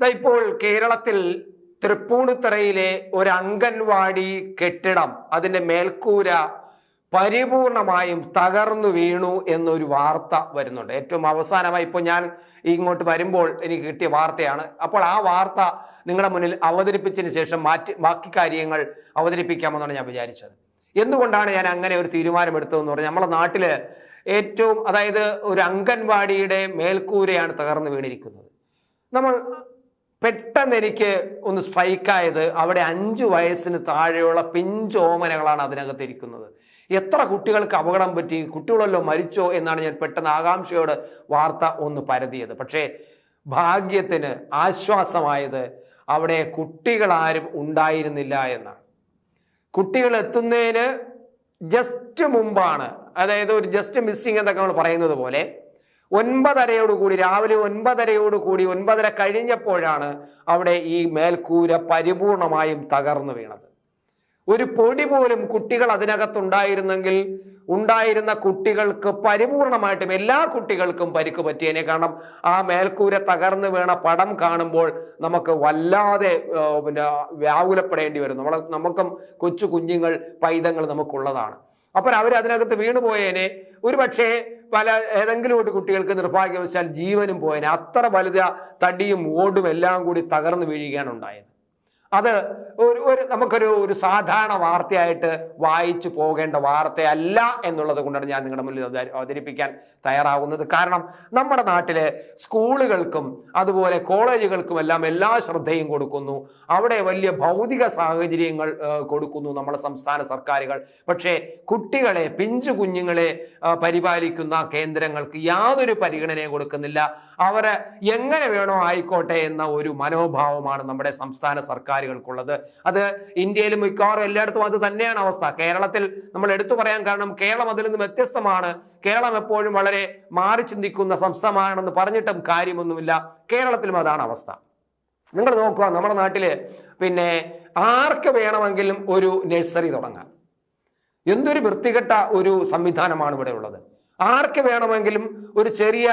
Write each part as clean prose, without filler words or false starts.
ഇപ്പോൾ കേരളത്തിൽ തൃപ്പൂണിത്തറയിലെ ഒരു അംഗൻവാടി കെട്ടിടം, അതിന്റെ മേൽക്കൂര പരിപൂർണമായും തകർന്നു വീണു എന്നൊരു വാർത്ത വരുന്നുണ്ട്. ഏറ്റവും അവസാനമായി ഇപ്പോൾ ഞാൻ ഇങ്ങോട്ട് വരുമ്പോൾ എനിക്ക് കിട്ടിയ വാർത്തയാണ്. അപ്പോൾ ആ വാർത്ത നിങ്ങളുടെ മുന്നിൽ അവതരിപ്പിച്ചതിന് ശേഷം ബാക്കി കാര്യങ്ങൾ അവതരിപ്പിക്കാമെന്നാണ് ഞാൻ വിചാരിച്ചത്. എന്തുകൊണ്ടാണ് ഞാൻ അങ്ങനെ ഒരു തീരുമാനമെടുത്തതെന്ന് പറഞ്ഞാൽ, നമ്മുടെ നാട്ടില് ഏറ്റവും, അതായത് ഒരു അംഗൻവാടിയുടെ മേൽക്കൂരയാണ് തകർന്നു വീണിരിക്കുന്നത്. നമ്മൾ പെട്ടെന്ന് എനിക്ക് ഒന്ന് സ്ട്രൈക്കായത്, അവിടെ 5 വയസ്സിന് താഴെയുള്ള പിഞ്ചോമനകളാണ് അതിനകത്ത് ഇരിക്കുന്നത്. എത്ര കുട്ടികൾക്ക് അപകടം പറ്റി, കുട്ടികളല്ലോ മരിച്ചോ എന്നാണ് ഞാൻ പെട്ടെന്ന് ആകാംക്ഷയോട് വാർത്ത ഒന്ന് പരതിയത്. പക്ഷേ ഭാഗ്യത്തിന് ആശ്വാസമായത് അവിടെ കുട്ടികളാരും ഉണ്ടായിരുന്നില്ല എന്നാണ്. കുട്ടികൾ എത്തുന്നതിന് ജസ്റ്റ് മുമ്പാണ്, അതായത് ഒരു ജസ്റ്റ് മിസ്സിങ് എന്നൊക്കെ നമ്മൾ പറയുന്നത് പോലെ 9:30 രാവിലെ 9:30 9:30 കഴിഞ്ഞപ്പോഴാണ് അവിടെ ഈ മേൽക്കൂര പരിപൂർണമായും തകർന്നു വീണത്. ഒരു പൊടി പോലും കുട്ടികൾ അതിനകത്തുണ്ടായിരുന്നെങ്കിൽ ഉണ്ടായിരുന്ന കുട്ടികൾക്ക് പരിപൂർണമായിട്ടും എല്ലാ കുട്ടികൾക്കും പരിക്ക് പറ്റിയതിനെ. കാരണം ആ മേൽക്കൂര തകർന്നു വീണ പടം കാണുമ്പോൾ നമുക്ക് വല്ലാതെ വ്യാകുലപ്പെടേണ്ടി വരും. നമുക്കും കൊച്ചു കുഞ്ഞുങ്ങൾ, പൈതങ്ങൾ നമുക്കുള്ളതാണ്. അപ്പോൾ അവരതിനകത്ത് വീണുപോയേനെ. ഒരു പക്ഷേ ഏതെങ്കിലും ഒരു കുട്ടികൾക്ക് നിർഭാഗ്യവശാൽ ജീവനും പോയേനെ. അത്ര വലുത തടിയും ഓടും എല്ലാം കൂടി തകർന്നു വീഴുകയാണ് ഉണ്ടായത്. അത് നമുക്കൊരു സാധാരണ വാർത്തയായിട്ട് വായിച്ചു പോകേണ്ട വാർത്തയല്ല എന്നുള്ളത് കൊണ്ടാണ് ഞാൻ നിങ്ങളുടെ മുന്നിൽ അവതരിപ്പിക്കാൻ തയ്യാറാവുന്നത്. കാരണം നമ്മുടെ നാട്ടിലെ സ്കൂളുകൾക്കും അതുപോലെ കോളേജുകൾക്കും എല്ലാം എല്ലാ ശ്രദ്ധയും കൊടുക്കുന്നു. അവിടെ വലിയ ഭൗതിക സാഹചര്യങ്ങൾ കൊടുക്കുന്നു നമ്മുടെ സംസ്ഥാന സർക്കാരുകൾ. പക്ഷേ കുട്ടികളെ, പിഞ്ചു കുഞ്ഞുങ്ങളെ പരിപാലിക്കുന്ന കേന്ദ്രങ്ങൾക്ക് യാതൊരു പരിഗണനയും കൊടുക്കുന്നില്ല. അവരെ എങ്ങനെ വേണോ ആയിക്കോട്ടെ എന്ന ഒരു മനോഭാവമാണ് നമ്മുടെ സംസ്ഥാന സർക്കാരുകൾക്കുള്ളത്. അത് ഇന്ത്യയിലും മിക്കവാറും എല്ലായിടത്തും അത് തന്നെയാണ് അവസ്ഥ. കേരളത്തിൽ നമ്മൾ എടുത്തു പറയാൻ കാരണം കേരളം അതിൽ നിന്ന് വ്യത്യസ്തമാണ്. കേരളം എപ്പോഴും വളരെ മാറി ചിന്തിക്കുന്ന സംസ്ഥാനമാണെന്ന് പറഞ്ഞിട്ടും കാര്യമൊന്നുമില്ല. കേരളത്തിലും അതാണ് അവസ്ഥ. നിങ്ങൾ നോക്കുക, നമ്മുടെ നാട്ടില് ആർക്ക് വേണമെങ്കിലും ഒരു നഴ്സറി തുടങ്ങാം. എന്തൊരു വൃത്തികെട്ട ഒരു സംവിധാനമാണ് ഇവിടെ ഉള്ളത്. ആർക്ക് വേണമെങ്കിലും ഒരു ചെറിയ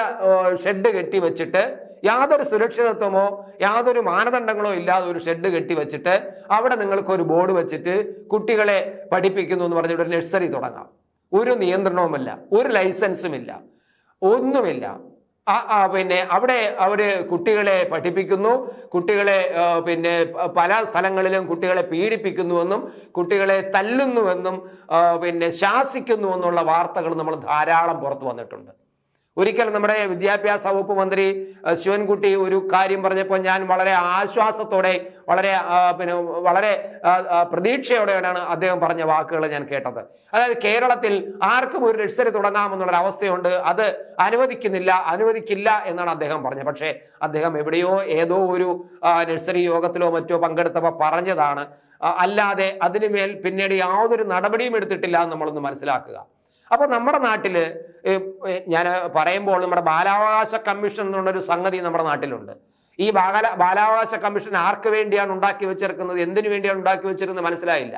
ഷെഡ് കെട്ടി വെച്ചിട്ട്, യാതൊരു സുരക്ഷിതത്വമോ യാതൊരു മാനദണ്ഡങ്ങളോ ഇല്ലാതെ ഒരു ഷെഡ് കെട്ടി വെച്ചിട്ട് അവിടെ നിങ്ങൾക്ക് ഒരു ബോർഡ് വെച്ചിട്ട് കുട്ടികളെ പഠിപ്പിക്കുന്നു എന്ന് പറഞ്ഞിട്ട് ഒരു നഴ്സറി തുടങ്ങാം. ഒരു നിയന്ത്രണവുമില്ല, ഒരു ലൈസൻസുമില്ല, ഒന്നുമില്ല. അവിടെ അവര് കുട്ടികളെ പഠിപ്പിക്കുന്നു, കുട്ടികളെ പല സ്ഥലങ്ങളിലും കുട്ടികളെ പീഡിപ്പിക്കുന്നുവെന്നും കുട്ടികളെ തല്ലുന്നുവെന്നും ശാസിക്കുന്നുവെന്നുള്ള വാർത്തകൾ നമ്മൾ ധാരാളം പുറത്തു വന്നിട്ടുണ്ട്. ഒരിക്കൽ നമ്മുടെ വിദ്യാഭ്യാസ വകുപ്പ് മന്ത്രി ശിവൻകുട്ടി ഒരു കാര്യം പറഞ്ഞപ്പോൾ ഞാൻ വളരെ ആശ്വാസത്തോടെ, വളരെ പ്രതീക്ഷയോടെയാണ് അദ്ദേഹം പറഞ്ഞ വാക്കുകൾ ഞാൻ കേട്ടത്. അതായത് കേരളത്തിൽ ആർക്കും ഒരു നഴ്സറി തുടങ്ങാമെന്നുള്ളൊരു അവസ്ഥയുണ്ട്, അത് അനുവദിക്കില്ല എന്നാണ് അദ്ദേഹം പറഞ്ഞത്. പക്ഷേ അദ്ദേഹം എവിടെയോ ഏതോ ഒരു നഴ്സറി യോഗത്തിലോ മറ്റോ പങ്കെടുത്തപ്പോൾ പറഞ്ഞതാണ്, അല്ലാതെ അതിനുമേൽ പിന്നീട് യാതൊരു നടപടിയും എടുത്തിട്ടില്ല എന്ന് നമ്മളൊന്ന് മനസ്സിലാക്കുക. അപ്പൊ നമ്മുടെ നാട്ടില് ഞാൻ പറയുമ്പോൾ നമ്മുടെ ബാലാവകാശ കമ്മീഷൻ എന്നുള്ളൊരു സംഗതി നമ്മുടെ നാട്ടിലുണ്ട്. ഈ ബാലാവകാശ കമ്മീഷൻ ആർക്ക് വേണ്ടിയാണ് ഉണ്ടാക്കി വെച്ചിരിക്കുന്നത്, എന്തിനു വേണ്ടിയാണ് ഉണ്ടാക്കി വെച്ചിരിക്കുന്നത് മനസ്സിലായില്ല.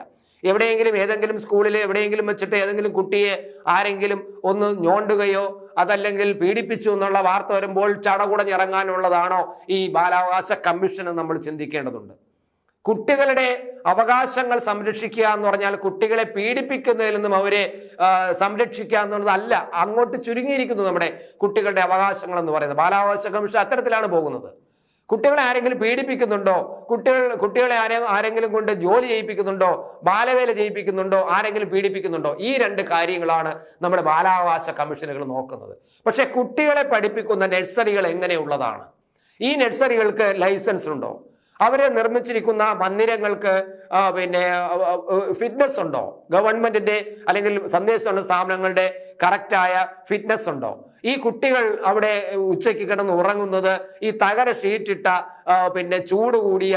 എവിടെയെങ്കിലും ഏതെങ്കിലും സ്കൂളിൽ എവിടെയെങ്കിലും വെച്ചിട്ട് ഏതെങ്കിലും കുട്ടിയെ ആരെങ്കിലും ഒന്ന് ഞോണ്ടുകയോ അതല്ലെങ്കിൽ പീഡിപ്പിച്ചു എന്നുള്ള വാർത്ത വരുമ്പോൾ ചടകുടഞ്ഞിറങ്ങാനുള്ളതാണോ ഈ ബാലാവകാശ കമ്മീഷൻ എന്ന് നമ്മൾ ചിന്തിക്കേണ്ടതുണ്ട്. കുട്ടികളുടെ അവകാശങ്ങൾ സംരക്ഷിക്കുക എന്ന് പറഞ്ഞാൽ കുട്ടികളെ പീഡിപ്പിക്കുന്നതിൽ നിന്നും അവരെ സംരക്ഷിക്കുക എന്നുള്ളതല്ല. അങ്ങോട്ട് ചുരുങ്ങിയിരിക്കുന്നു നമ്മുടെ കുട്ടികളുടെ അവകാശങ്ങൾ എന്ന് പറയുന്നത്. ബാലാവകാശ കമ്മീഷൻ അത്തരത്തിലാണ് പോകുന്നത്. കുട്ടികളെ ആരെങ്കിലും പീഡിപ്പിക്കുന്നുണ്ടോ, കുട്ടികളെ ആരെങ്കിലും കൊണ്ട് ജോലി ചെയ്യിപ്പിക്കുന്നുണ്ടോ, ബാലവേല ചെയ്യിപ്പിക്കുന്നുണ്ടോ, ആരെങ്കിലും പീഡിപ്പിക്കുന്നുണ്ടോ, ഈ 2 കാര്യങ്ങളാണ് നമ്മുടെ ബാലാവകാശ കമ്മീഷനുകൾ നോക്കുന്നത്. പക്ഷെ കുട്ടികളെ പഠിപ്പിക്കുന്ന നഴ്സറികൾ എങ്ങനെയുള്ളതാണ്? ഈ നഴ്സറികൾക്ക് ലൈസൻസ് ഉണ്ടോ? അവരെ നിർമ്മിച്ചിരിക്കുന്ന മന്ദിരങ്ങൾക്ക് ഫിറ്റ്നസ് ഉണ്ടോ? ഗവൺമെന്റിന്റെ അല്ലെങ്കിൽ സന്ദേശമുള്ള സ്ഥാപനങ്ങളുടെ കറക്റ്റായ ഫിറ്റ്നസ് ഉണ്ടോ? ഈ കുട്ടികൾ അവിടെ ഉച്ചയ്ക്ക് കിടന്ന് ഉറങ്ങുന്നത് ഈ തകര ഷീറ്റിട്ട ചൂട് കൂടിയ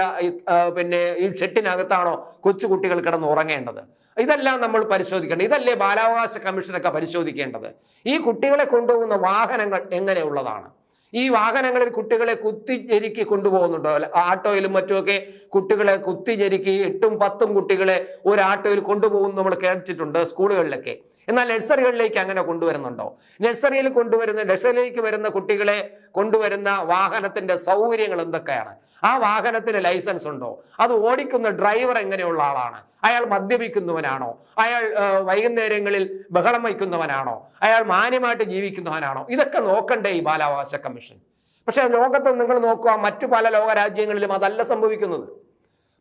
ഈ ഷെഡിനകത്താണോ കൊച്ചു കുട്ടികൾ കിടന്ന് ഉറങ്ങേണ്ടത്? ഇതെല്ലാം നമ്മൾ പരിശോധിക്കേണ്ടത്. ഇതല്ലേ ബാലാവകാശ കമ്മീഷനൊക്കെ പരിശോധിക്കേണ്ടത്. ഈ കുട്ടികളെ കൊണ്ടുപോകുന്ന വാഹനങ്ങൾ എങ്ങനെയുള്ളതാണ്? ഈ വാഹനങ്ങളിൽ കുട്ടികളെ കുത്തിഞ്ഞെരുക്കി കൊണ്ടുപോകുന്നുണ്ടോ? ആട്ടോയിലും മറ്റുമൊക്കെ കുട്ടികളെ കുത്തിഞ്ഞെരുക്കി 8-10 കുട്ടികളെ ഒരു ആട്ടോയിൽ കൊണ്ടുപോകുന്നു നമ്മൾ കേട്ടിട്ടുണ്ട് സ്കൂളുകളിലൊക്കെ. എന്നാൽ നഴ്സറികളിലേക്ക് അങ്ങനെ കൊണ്ടുവരുന്നുണ്ടോ? നഴ്സറിയിലേക്ക് വരുന്ന കുട്ടികളെ കൊണ്ടുവരുന്ന വാഹനത്തിന്റെ സൗകര്യങ്ങൾ എന്തൊക്കെയാണ്? ആ വാഹനത്തിന് ലൈസൻസ് ഉണ്ടോ? അത് ഓടിക്കുന്ന ഡ്രൈവർ എങ്ങനെയുള്ള ആളാണ്? അയാൾ മദ്യപിക്കുന്നവനാണോ? അയാൾ വൈകുന്നേരങ്ങളിൽ ബഹളം വയ്ക്കുന്നവനാണോ? അയാൾ മാന്യമായിട്ട് ജീവിക്കുന്നവനാണോ? ഇതൊക്കെ നോക്കണ്ടേ ഈ ബാലാവകാശ കമ്മീഷൻ? പക്ഷെ ലോകത്ത് നിങ്ങൾ നോക്കുക, മറ്റു പല ലോകരാജ്യങ്ങളിലും അതല്ല സംഭവിക്കുന്നത്.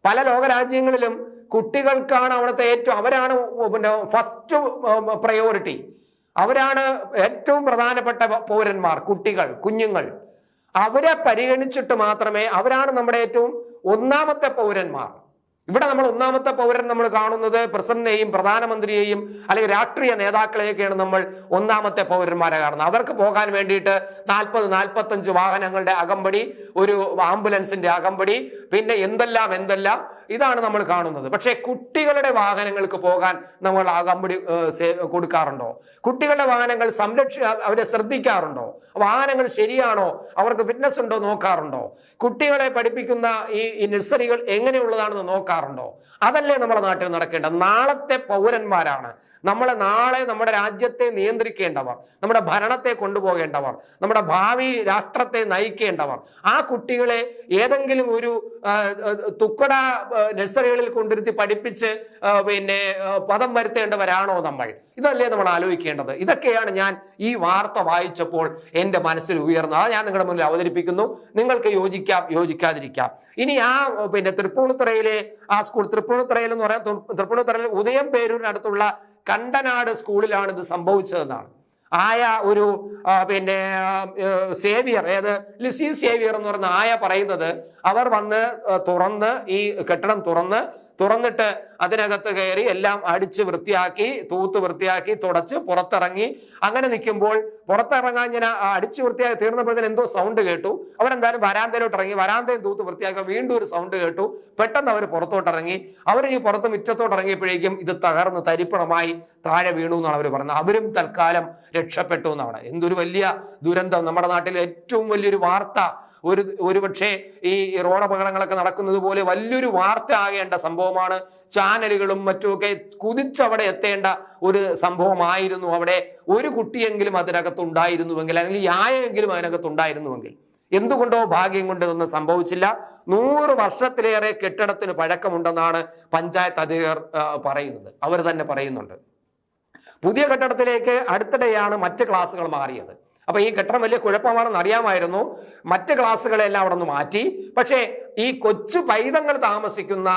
പല ലോകരാജ്യങ്ങളിലും കുട്ടികൾക്കാണ് അവിടുത്തെ അവരാണ് ഫസ്റ്റ് പ്രയോറിറ്റി. അവരാണ് ഏറ്റവും പ്രധാനപ്പെട്ട പൗരന്മാർ. കുഞ്ഞുങ്ങൾ അവരെ പരിഗണിച്ചിട്ട് മാത്രമേ, അവരാണ് നമ്മുടെ ഏറ്റവും ഒന്നാമത്തെ പൗരന്മാർ. ഇവിടെ നമ്മൾ ഒന്നാമത്തെ പൗരൻ നമ്മൾ കാണുന്നത് പ്രസിഡന്റിനെയും പ്രധാനമന്ത്രിയെയും അല്ലെങ്കിൽ രാഷ്ട്രീയ നേതാക്കളെയൊക്കെയാണ് നമ്മൾ ഒന്നാമത്തെ പൗരന്മാരെ കാണുന്നത്. അവർക്ക് പോകാൻ വേണ്ടിയിട്ട് 40-45 വാഹനങ്ങളുടെ അകമ്പടി, ഒരു ആംബുലൻസിന്റെ അകമ്പടി, പിന്നെ എന്തെല്ലാം ഇതാണ് നമ്മൾ കാണുന്നത്. പക്ഷേ കുട്ടികളുടെ വാഹനങ്ങൾക്ക് പോകാൻ നമ്മൾ അകമ്പടി കൊടുക്കാറുണ്ടോ? കുട്ടികളുടെ വാഹനങ്ങൾ അവരെ ശ്രദ്ധിക്കാറുണ്ടോ? വാഹനങ്ങൾ ശരിയാണോ, അവർക്ക് ഫിറ്റ്നസ് ഉണ്ടോ നോക്കാറുണ്ടോ? കുട്ടികളെ പഠിപ്പിക്കുന്ന ഈ നഴ്സറികൾ എങ്ങനെയുള്ളതാണെന്ന് നോക്കാറുണ്ടോ? അതല്ലേ നമ്മുടെ നാട്ടിൽ നടക്കേണ്ടത്. നാളത്തെ പൗരന്മാരാണ് നാളെ നമ്മുടെ രാജ്യത്തെ നിയന്ത്രിക്കേണ്ടവർ, നമ്മുടെ ഭരണത്തെ കൊണ്ടുപോകേണ്ടവർ, നമ്മുടെ ഭാവി രാഷ്ട്രത്തെ നയിക്കേണ്ടവർ. ആ കുട്ടികളെ ഏതെങ്കിലും ഒരു തുക്കട നഴ്സറികളിൽ കൊണ്ടിരുത്തി പഠിപ്പിച്ച് പദം വരുത്തേണ്ടവരാണോ നമ്മൾ? ഇതല്ലേ നമ്മൾ ആലോചിക്കേണ്ടത്. ഇതൊക്കെയാണ് ഞാൻ ഈ വാർത്ത വായിച്ചപ്പോൾ എൻ്റെ മനസ്സിൽ ഉയർന്നത്. അത് ഞാൻ നിങ്ങളുടെ മുന്നിൽ അവതരിപ്പിക്കുന്നു. നിങ്ങൾക്ക് യോജിക്കാം, യോജിക്കാതിരിക്കാം. ഇനി തൃപ്പൂണിത്തുറയിലെ ആ സ്കൂൾ, തൃപ്പൂണിത്തുറയിൽ എന്ന് പറയാൻ, തൃപ്പൂണിത്തുറയിൽ ഉദയം പേരൂരിനടുത്തുള്ള കണ്ടനാട് സ്കൂളിലാണ് ഇത് സംഭവിച്ചതെന്നാണ് ആയ ഒരു സേവിയർ, ലിസി സേവിയർ എന്ന് പറയുന്ന ആയ പറയുന്നത്. അവർ വന്ന് ഈ കെട്ടിടം തുറന്നിട്ട് അതിനകത്ത് കയറി എല്ലാം അടിച്ച് വൃത്തിയാക്കി, തൂത്ത് വൃത്തിയാക്കി, തുടച്ച് പുറത്തിറങ്ങി. അങ്ങനെ നിൽക്കുമ്പോൾ പുറത്തിറങ്ങാൻ ഇങ്ങനെ അടിച്ചു വൃത്തിയാക്കി തീർന്നപ്പോഴത്തേന് എന്തോ സൗണ്ട് കേട്ടു. അവരെന്തായാലും വരാന്തയിലോട്ട് ഇറങ്ങി, വരാന്തയും തൂത്ത് വൃത്തിയാക്കി വീണ്ടും ഒരു സൗണ്ട് കേട്ടു. പെട്ടെന്ന് അവർ പുറത്തോട്ടിറങ്ങി. അവർ ഈ പുറത്ത് മുറ്റത്തോട്ട് ഇറങ്ങിയപ്പോഴേക്കും ഇത് തകർന്ന് തരിപ്പണമായി താഴെ വീണു എന്നാണ് അവർ പറയുന്നത്. അവരും തൽക്കാലം രക്ഷപ്പെട്ടു എന്നാണ്. എന്തൊരു വലിയ ദുരന്തം. നമ്മുടെ നാട്ടിൽ ഏറ്റവും വലിയൊരു വാർത്ത, ഒരുപക്ഷെ ഈ റോഡ് അപകടങ്ങളൊക്കെ നടക്കുന്നത് പോലെ വലിയൊരു വാർത്ത ആകേണ്ട സംഭവമാണ്. ചാനലുകളും മറ്റുമൊക്കെ കുതിച്ചവിടെ എത്തേണ്ട ഒരു സംഭവമായിരുന്നു. അവിടെ ഒരു കുട്ടിയെങ്കിലും അതിനകത്ത് ഉണ്ടായിരുന്നുവെങ്കിൽ, അല്ലെങ്കിൽ യായെങ്കിലും അതിനകത്ത് ഉണ്ടായിരുന്നുവെങ്കിൽ. എന്തുകൊണ്ടോ ഭാഗ്യം കൊണ്ട് ഇതൊന്നും സംഭവിച്ചില്ല. 100 വർഷത്തിലേറെ കെട്ടിടത്തിന് പഴക്കമുണ്ടെന്നാണ് പഞ്ചായത്ത് അധികൃതർ പറയുന്നത്. അവർ തന്നെ പറയുന്നുണ്ട്. പുതിയ കെട്ടിടത്തിലേക്ക് അടുത്തിടെയാണ് മറ്റ് ക്ലാസ്സുകൾ മാറിയത്. അപ്പൊ ഈ കെട്ടിടം വലിയ കുഴപ്പമാണെന്ന് അറിയാമായിരുന്നു. മറ്റ് ക്ലാസ്സുകളെല്ലാം അവിടെ നിന്ന് മാറ്റി. പക്ഷേ ഈ കൊച്ചു പൈതങ്ങൾ താമസിക്കുന്ന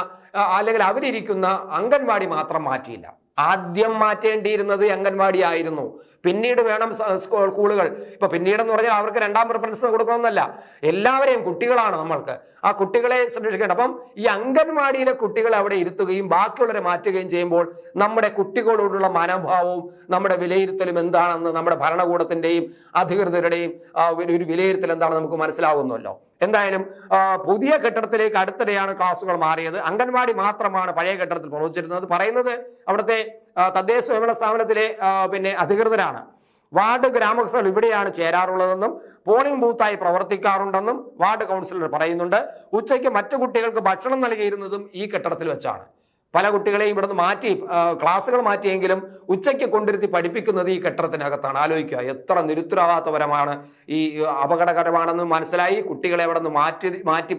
അല്ലെങ്കിൽ അവരിയ്ക്കുന്ന അംഗൻവാടി മാത്രം മാറ്റിയില്ല. ആദ്യം മാറ്റേണ്ടിയിരുന്നത് അംഗൻവാടി ആയിരുന്നു. പിന്നീട് വേണം സ്കൂളുകൾ. ഇപ്പൊ പിന്നീടെന്ന് പറഞ്ഞാൽ അവർക്ക് 2ാം പ്രിഫറൻസ് കൊടുക്കണമെന്നല്ല, എല്ലാവരെയും, കുട്ടികളാണ് നമ്മൾക്ക്, ആ കുട്ടികളെ സംരക്ഷിക്കേണ്ടത്. അപ്പം ഈ അംഗൻവാടിയിലെ കുട്ടികളെ അവിടെ ഇരുത്തുകയും ബാക്കിയുള്ളവരെ മാറ്റുകയും ചെയ്യുമ്പോൾ നമ്മുടെ കുട്ടികളോടുള്ള മനോഭാവവും നമ്മുടെ വിലയിരുത്തലും എന്താണെന്ന് നമ്മുടെ ഭരണകൂടത്തിന്റെയും അധികൃതരുടെയും ഒരു വിലയിരുത്തൽ എന്താണെന്ന് നമുക്ക് മനസ്സിലാകുന്നല്ലോ. എന്തായാലും പുതിയ കെട്ടിടത്തിലേക്ക് അടുത്തിടെയാണ് ക്ലാസ്സുകൾ മാറിയത്. അംഗൻവാടി മാത്രമാണ് പഴയ കെട്ടിടത്തിൽ പ്രവർത്തിച്ചിരുന്നത്. പറയുന്നത് അവിടുത്തെ തദ്ദേശ സ്വയംഭരണ സ്ഥാപനത്തിലെ അധികൃതരാണ്. വാർഡ് ഗ്രാമസഭകൾ ഇവിടെയാണ് ചേരാറുള്ളതെന്നും പോളിംഗ് ബൂത്തായി പ്രവർത്തിക്കാറുണ്ടെന്നും വാർഡ് കൗൺസിലർ പറയുന്നുണ്ട്. ഉച്ചയ്ക്ക് മറ്റു കുട്ടികൾക്ക് ഭക്ഷണം നൽകിയിരുന്നതും ഈ കെട്ടിടത്തിൽ വെച്ചാണ്. പല കുട്ടികളെയും ഇവിടുന്ന് മാറ്റി, ക്ലാസ്സുകൾ മാറ്റിയെങ്കിലും ഉച്ചയ്ക്ക് കൊണ്ടിരുത്തി പഠിപ്പിക്കുന്നത് ഈ കെട്ടിടത്തിനകത്താണ്. ആലോചിക്കുക, എത്ര നിരുത്തരവാദിത്തപരമാണ്, ഈ അപകടകരമാണെന്ന് മനസ്സിലായി. കുട്ടികളെ അവിടെ നിന്ന് മാറ്റി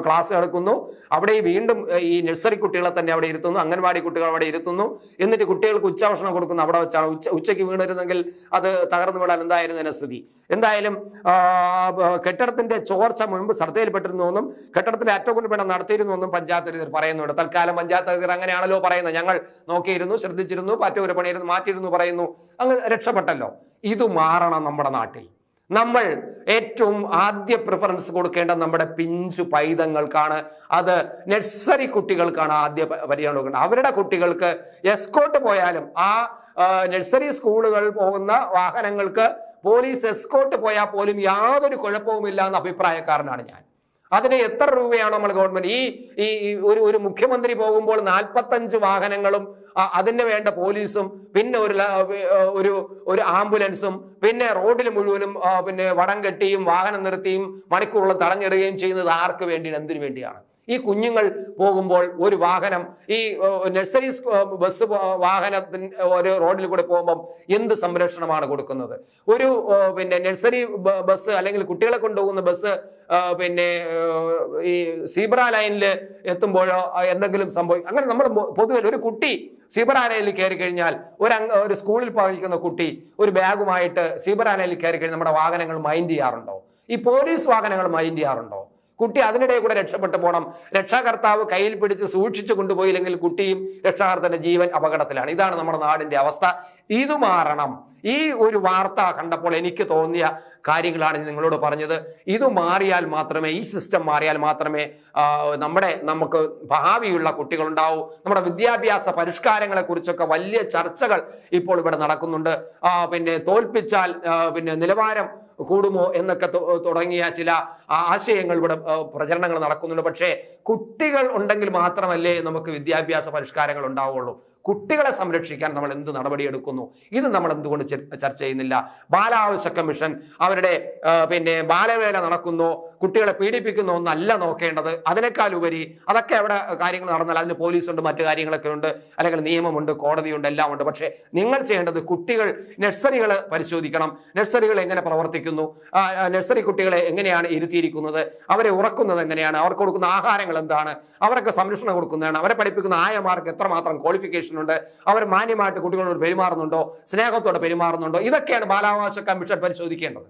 ക്ലാസ് എടുക്കുന്നു. അവിടെ വീണ്ടും ഈ നഴ്സറി കുട്ടികളെ തന്നെ അവിടെ ഇരുത്തുന്നു, അംഗൻവാടി കുട്ടികൾ അവിടെ ഇരുത്തുന്നു. എന്നിട്ട് കുട്ടികൾക്ക് ഉച്ചഭക്ഷണം കൊടുക്കുന്നു അവിടെ വെച്ചാണ്. ഉച്ചയ്ക്ക് വീണിരുന്നെങ്കിൽ അത് തകർന്നു വീണാൽ എന്തായിരുന്നു എന്ന സ്ഥിതി. എന്തായാലും കെട്ടിടത്തിന്റെ ചോർച്ച മുൻപ് ശ്രദ്ധയിൽപ്പെട്ടിരുന്നുവെന്നും കെട്ടിടത്തിന്റെ അറ്റകുറ്റപ്പണി നടത്തിയിരുന്നുവെന്നും പഞ്ചായത്ത് അധികൃതർ പറയുന്നുണ്ട്. തൽക്കാലം പഞ്ചായത്ത് അങ്ങനെയാണല്ലോ പറയുന്നത്. ഞങ്ങൾ നോക്കിയിരുന്നു, ശ്രദ്ധിച്ചിരുന്നു, അറ്റകുറ്റപ്പണിയായിരുന്നു, മാറ്റിയിരുന്നു പറയുന്നു. അങ്ങ് രക്ഷപ്പെട്ടല്ലോ. ഇത് മാറണം നമ്മുടെ നാട്ടിൽ. നമ്മൾ ഏറ്റവും ആദ്യ പ്രിഫറൻസ് കൊടുക്കേണ്ടത് നമ്മുടെ പിഞ്ചു പൈതങ്ങൾക്കാണ്. അത് നഴ്സറി കുട്ടികൾക്കാണ് ആദ്യ പരിഗണന കൊടുക്കേണ്ടത്. അവരുടെ കുട്ടികൾക്ക് എസ്കോർട്ട് പോയാലും, ആ നഴ്സറി സ്കൂളുകൾ പോകുന്ന വാഹനങ്ങൾക്ക് പോലീസ് എസ്കോർട്ട് പോയാൽ പോലും യാതൊരു കുഴപ്പവുമില്ല എന്ന അഭിപ്രായക്കാരനാണ് ഞാൻ. അതിന് എത്ര രൂപയാണ് നമ്മൾ ഗവൺമെന്റ് ഈ ഒരു മുഖ്യമന്ത്രി പോകുമ്പോൾ 45 വാഹനങ്ങളും അതിന് വേണ്ട പോലീസും പിന്നെ ഒരു ആംബുലൻസും പിന്നെ റോഡിൽ മുഴുവനും വടം കെട്ടിയും വാഹനം നിർത്തിയും മണിക്കൂറുകൾ തടഞ്ഞിടുകയും ചെയ്യുന്നത് ആർക്ക് വേണ്ടിയാണ്, എന്തിനു വേണ്ടിയാണ്? ഈ കുഞ്ഞുങ്ങൾ പോകുമ്പോൾ ഒരു വാഹനം, ഈ നഴ്സറി ബസ് വാഹനത്തിന് ഒരു റോഡിൽ കൂടെ പോകുമ്പം എന്ത് സംരക്ഷണമാണ് കൊടുക്കുന്നത്? ഒരു പിന്നെ നഴ്സറി ബസ് അല്ലെങ്കിൽ കുട്ടികളെ കൊണ്ടുപോകുന്ന ബസ് പിന്നെ ഈ സീബ്ര ലൈനിൽ എത്തുമ്പോഴോ എന്തെങ്കിലും സംഭവിക്കും. അങ്ങനെ നമ്മൾ പൊതുവെ ഒരു കുട്ടി സീബ്ര ലൈനിൽ കയറി കഴിഞ്ഞാൽ ഒരു സ്കൂളിൽ പഠിക്കുന്ന കുട്ടി ഒരു ബാഗുമായിട്ട് സീബ്ര ലൈനിൽ കയറി കഴിഞ്ഞാൽ നമ്മുടെ വാഹനങ്ങൾ മൈൻഡ് ചെയ്യാറുണ്ടോ? ഈ പോലീസ് വാഹനങ്ങൾ മൈൻഡ് ചെയ്യാറുണ്ടോ? കുട്ടി അതിനിടെ കൂടെ രക്ഷപ്പെട്ടു പോകണം. രക്ഷാകർത്താവ് കയ്യിൽ പിടിച്ച് സൂക്ഷിച്ചു കൊണ്ടുപോയില്ലെങ്കിൽ കുട്ടിയും രക്ഷാകർത്താവിന്റെ ജീവൻ അപകടത്തിലാണ്. ഇതാണ് നമ്മുടെ നാടിന്റെ അവസ്ഥ. ഇത് മാറണം. ഈ ഒരു വാർത്ത കണ്ടപ്പോൾ എനിക്ക് തോന്നിയ കാര്യങ്ങളാണ് നിങ്ങളോട് പറഞ്ഞത്. ഇത് മാറിയാൽ മാത്രമേ, ഈ സിസ്റ്റം മാറിയാൽ മാത്രമേ നമുക്ക് ഭാവിയുള്ള കുട്ടികളുണ്ടാവൂ. നമ്മുടെ വിദ്യാഭ്യാസ പരിഷ്കാരങ്ങളെ കുറിച്ചൊക്കെ വലിയ ചർച്ചകൾ ഇപ്പോൾ ഇവിടെ നടക്കുന്നുണ്ട്. പിന്നെ തോൽപ്പിച്ചാൽ പിന്നെ നിലവാരം കൂടുമോ എന്നൊക്കെ തുടങ്ങിയ ചില ആശയങ്ങൾ ഇവിടെ പ്രചരണങ്ങൾ നടക്കുന്നുണ്ട്. പക്ഷേ കുട്ടികൾ ഉണ്ടെങ്കിൽ മാത്രമല്ലേ നമുക്ക് വിദ്യാഭ്യാസ പരിഷ്കാരങ്ങൾ ഉണ്ടാവുകയുള്ളൂ. കുട്ടികളെ സംരക്ഷിക്കാൻ നമ്മൾ എന്ത് നടപടിയെടുക്കുന്നു? ഇത് നമ്മൾ എന്തുകൊണ്ട് ചർച്ച ചെയ്യുന്നില്ല? ബാലാവകാശ കമ്മീഷൻ അവരുടെ പിന്നെ ബാലവേല നടക്കുന്നോ കുട്ടികളെ പീഡിപ്പിക്കുന്നോ എന്നല്ല നോക്കേണ്ടത്. അതിനേക്കാൾ ഉപരി അതൊക്കെ അവിടെ കാര്യങ്ങൾ നടന്നാൽ അതിന് പോലീസുണ്ട്, മറ്റു കാര്യങ്ങളൊക്കെ ഉണ്ട്, അല്ലെങ്കിൽ നിയമമുണ്ട്, കോടതിയുണ്ട്, എല്ലാം ഉണ്ട്. പക്ഷേ നിങ്ങൾ ചെയ്യേണ്ടത് കുട്ടികൾ നഴ്സറികൾ പരിശോധിക്കണം. നഴ്സറികൾ എങ്ങനെ പ്രവർത്തിക്കുന്നു, നഴ്സറി കുട്ടികളെ എങ്ങനെയാണ് ഇരുത്തിയിരിക്കുന്നത്, അവരെ ഉറക്കുന്നത് എങ്ങനെയാണ്, അവർക്ക് കൊടുക്കുന്ന ആഹാരങ്ങൾ എന്താണ്, അവർക്ക് സംരക്ഷണം കൊടുക്കുന്നതാണ്, അവരെ പഠിപ്പിക്കുന്ന ആയമാർക്ക് എത്രമാത്രം ക്വാളിഫിക്കേഷൻ ഉണ്ട്, അവർ മാന്യമായിട്ട് കുട്ടികളോട് പെരുമാറുന്നുണ്ടോ, സ്നേഹത്തോടെ പെരുമാറുന്നുണ്ടോ, ഇതൊക്കെയാണ് ബാലാവകാശ കമ്മീഷൻ പരിശോധിക്കേണ്ടത്.